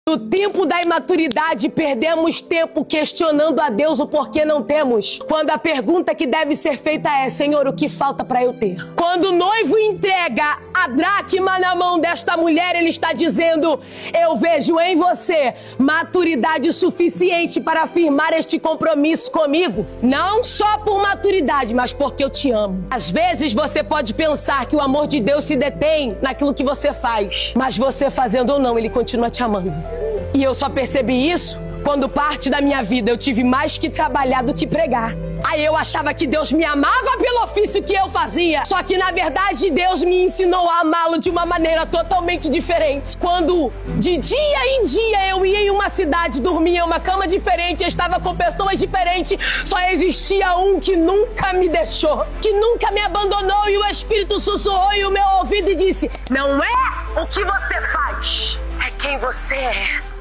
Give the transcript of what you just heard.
No tempo da imaturidade, perdemos tempo questionando a Deus o porquê não temos. Quando a pergunta que deve ser feita é: Senhor, o que falta para eu ter? Quando o noivo entrega a dracma na mão desta mulher, ele está dizendo: eu vejo em você maturidade suficiente para afirmar este compromisso comigo. Não só por maturidade, mas porque eu te amo. Às vezes você pode pensar que o amor de Deus se detém naquilo que você faz, mas você fazendo ou não, ele continua te amando. E eu só percebi isso quando parte da minha vida eu tive mais que trabalhar do que pregar. Aí eu achava que Deus me amava pelo ofício que eu fazia. Só que, na verdade, Deus me ensinou a amá-lo de uma maneira totalmente diferente. Quando, de dia em dia, eu ia em uma cidade, dormia em uma cama diferente, eu estava com pessoas diferentes, só existia um que nunca me deixou, que nunca me abandonou, e o Espírito sussurrou em o meu ouvido e disse: não é o que você faz, é quem você é.